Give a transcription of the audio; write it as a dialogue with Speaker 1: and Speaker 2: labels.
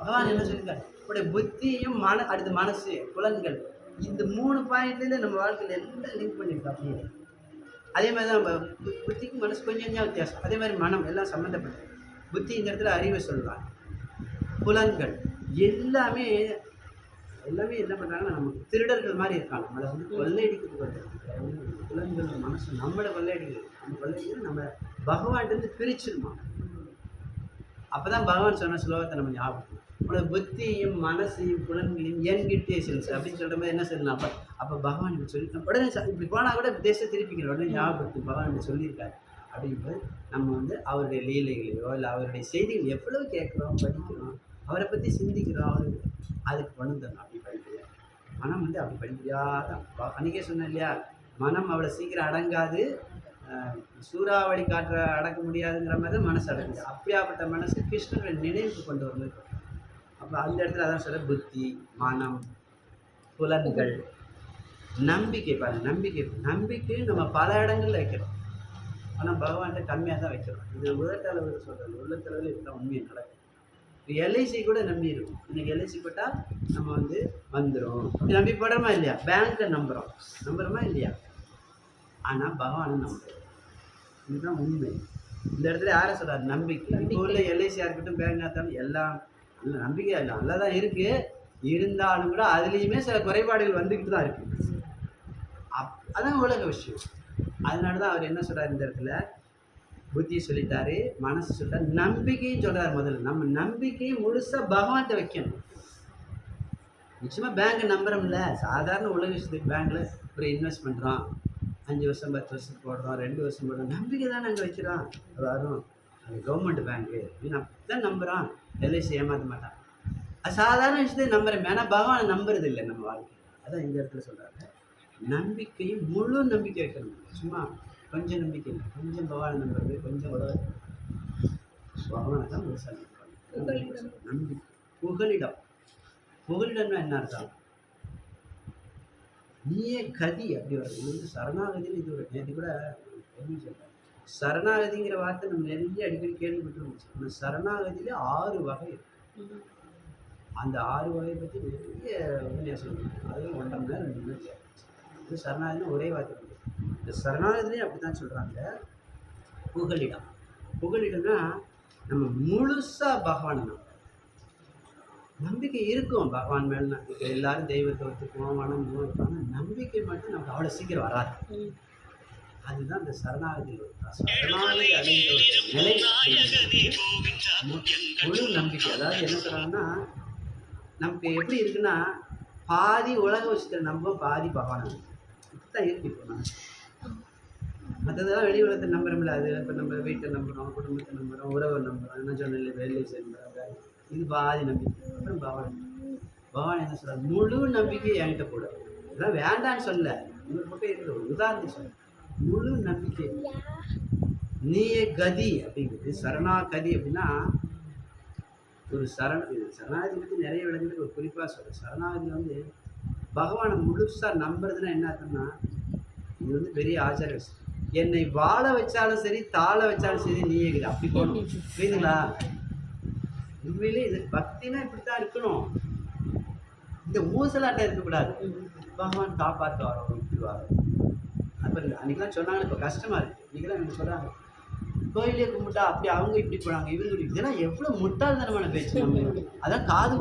Speaker 1: பகவான் என்ன சொல்லியிருக்காரு, உடைய புத்தியும் அடுத்து மனசு, புலன்கள், இந்த 3 பாயிண்ட்ல நம்ம வாழ்க்கையில் எல்லாம் லிங்க் பண்ணியிருக்கோம் அப்படியே. அதே மாதிரி தான் நம்ம புத்திக்கு மனசு கொஞ்சம் கொஞ்சம் வித்தியாசம். அதே மாதிரி மனம் எல்லாம் சம்மந்தப்பட்டது. புத்தி இந்த இடத்துல அறிவை சொல்லுவாங்க. புலன்கள் எல்லாமே எல்லாமே என்ன பண்ணுறாங்கன்னா, நமக்கு திருடர்கள் மாதிரி இருக்காங்க. நம்மளை வந்து கொள்ளையடிக்கிறதுக்கு வருது. புலன்கள் மனசு நம்மளை கொள்ளையடிக்கிறது. நம்ம கொள்ளையடிக்கிறது நம்ம பகவான்கிட்ட பிரிச்சிருமா. அப்போ தான் பகவான் சொன்ன ஸ்லோகத்தை நம்ம ஞாபகம். உங்களோட புத்தியும் மனசையும் புலன்களையும் என்கிட்டே செல்ஸ் அப்படின்னு சொல்கிற மாதிரி என்ன சொல்லணும். அப்போ பகவான் இப்படி சொல்லி உடனே இப்படி போனால் கூட தேசத்தை திருப்பிக்கிற உடனே ஞாபகத்துக்கு பகவான் இப்படி சொல்லியிருக்காரு அப்படிங்கும்போது நம்ம வந்து அவருடைய லீலைகளையோ இல்லை அவருடைய செய்திகள் எவ்வளோ கேட்குறோம், படிக்கிறோம், அவரை பற்றி சிந்திக்கிறோம், அதுக்கு கொண்டு தரணும். அப்படி படிப்படியாக மனம் வந்து அப்படி படிப்படியாக தான். அன்றைக்கே சொன்னேன் இல்லையா, மனம் அவ்வளோ சீக்கிரம் அடங்காது, சூறாவளி காற்ற அடக்க முடியாதுங்கிற மாதிரி தான் மனசு அடங்குது. அப்படியாப்பட்ட மனசு கிருஷ்ணனுடைய நினைவுக்கு கொண்டு வரணும். அப்போ அந்த இடத்துல அதான் சொல்ல, புத்தி, மனம், புலன்கள், நம்பிக்கை. பாருங்கள், நம்பிக்கை நம்ம பல இடங்களில் வைக்கிறோம். ஆனால் பகவான்கிட்ட கம்மியாக தான் வைக்கிறோம். இது உலகத்தளவில் சொல்கிறது, உள்ளத்தளவில் இதுதான் உண்மையை நடக்கும். எல்ஐசி கூட நம்பி இருக்கும். இன்றைக்கி எல்ஐசி போட்டால் நம்ம வந்து வந்துடும் அப்படி நம்பி போடுறோமா இல்லையா? பேங்க்கை நம்புகிறோமா இல்லையா? ஆனால் பகவானை நம்புகிறோம். இதுதான் உண்மை. இந்த இடத்துல யாரை சொல்கிறார்? நம்பிக்கை. இப்போ உள்ள எல்ஐசியாக இருக்கட்டும், பேங்காக இருந்தாலும் எல்லாம் நல்ல நம்பிக்கை இல்லை, நல்லா தான் இருக்குது. இருந்தாலும் கூட அதுலேயுமே சில குறைபாடுகள் வந்துக்கிட்டு தான் இருக்குது. அதான் உலக விஷயம். அதனால தான் அவர் என்ன சொல்கிறார் இந்த இடத்துல, புத்தி சொல்லிட்டாரு, மனசு சொல்லிட்டாரு, நம்பிக்கையும் சொல்கிறார். முதல்ல நம்ம நம்பிக்கையை முழுசாக பகவான்கிட்ட வைக்கணும். நிச்சயமாக பேங்க்கை நம்புகிறோம்ல, சாதாரண உலக விஷயத்துக்கு பேங்க்கில் ஒரு இன்வெஸ்ட் பண்ணுறோம், 5 வருஷம் 10 வருஷத்துக்கு போடுறோம், 2 வருஷம் போடுறோம், நம்பிக்கை தான் நாங்கள் வைக்கிறோம். வரும் அது கவர்மெண்ட் பேங்க்கு அப்படின்னு அப்படி தான் நம்புகிறோம். எல்ஐசி ஏமாற்ற மாட்டான். அது சாதாரண விஷயத்தை நம்புகிறேன், ஆனால் பகவானை நம்புறது இல்லை நம்ம வாழ்க்கை. அதான் இந்த இடத்துல சொல்கிறாங்க, நம்பிக்கையும் முழு நம்பிக்கை வைக்கணும். சும்மா கொஞ்சம் நம்பிக்கை இல்லை, கொஞ்சம் பகவானை நம்புறது, கொஞ்சம் உலக பகவானை தான் முழுசாக நம்பிக்கை. புகலிடம்னா என்ன அர்த்தம்? நீயே கதி அப்படி வருது. இது வந்து சரணாகதின்னு இது ஒரு நேற்று கூட சொல்கிறேன். சரணாகதிங்கிற வார்த்தை நம்ம நிறைய அடிக்கடி கேள்விப்பட்டுருந்துச்சு. அந்த சரணாகதியில் 6 வகை இருக்குது. அந்த 6 வகையை பற்றி நிறைய உபன்யாசம் இருக்குது. அதுவும் 1.5 மணி நேரம் 2 மணி நேரம். இது சரணாகதினு ஒரே வார்த்தை இருக்குது. இந்த சரணாகதிலையும் அப்படி தான் சொல்கிறாங்க. புகலிடம்னா நம்ம முழுசாக பகவான் நம்பிக்கை இருக்கும். பகவான் மேலே இப்போ எல்லாரும் தெய்வத்தை ஒத்துக்குவோம், மனம் இருப்பாங்க. நம்பிக்கை மட்டும் நமக்கு அவ்வளோ சீக்கிரம் வராது. அதுதான் இந்த சரணாகதி அடைந்த ஒரு நிலை. முழு நம்பிக்கை. அதாவது என்ன சொல்கிறாங்கன்னா, நமக்கு எப்படி இருக்குன்னா, பாதி உலக விஷயத்தை நம்ப, பாதி பகவான் இப்படித்தான் இருக்கு. இப்போ மனசு மற்றதெல்லாம் வெளி உலகத்தை நம்புறோம்ல, அது இப்போ நம்ம வீட்டை நம்புகிறோம், குடும்பத்தை நம்புகிறோம், உறவை நம்புகிறோம், என்ன சொன்ன வேலை செய்யணும், இது பாதி நம்பிக்கை. அப்புறம் பகவான் என்ன சொல்கிறார்? முழு நம்பிக்கை என்கிட்ட கூட. இதெல்லாம் வேண்டான்னு சொல்ல, இன்னொரு பக்கம் இருக்கிற ஒரு உதாரணம் சொல்ல, முழு நம்பிக்கை. நீயே கதி அப்படிங்கிறது சரணாகதி. அப்படின்னா ஒரு சரணாகதி பற்றி நிறைய விளங்குறது ஒரு குறிப்பாக சொல்கிறேன். சரணாகதியில் வந்து பகவானை முழுசாக நம்புறதுன்னா என்ன அர்த்தம்னா, இது வந்து பெரிய ஆச்சார விஷயம். என்னை வாழ வச்சாலும் சரி, தாழ வச்சாலும் சரி, நீயே கதி அப்படி போகணும். புரியுதுங்களா? உண்மையிலே இது பக்தினா இப்படித்தான் இருக்கணும். இந்த ஊசலாட்டம் இருக்கக்கூடாது. பகவான் காப்பாற்ற வரோம், விட்டுருவார். அப்போ அன்றைக்கெலாம் சொன்னாங்க, இப்போ கஷ்டமாக இருக்குது. இன்றைக்கெல்லாம் எனக்கு சொல்கிறாங்க, கோயிலே கும்பிட்டா அப்படி அவங்க இப்படி போனாங்க, இவங்க இதெல்லாம் எவ்வளோ முட்டாள்தனமான பேச்சு. நம்ம அதான் காது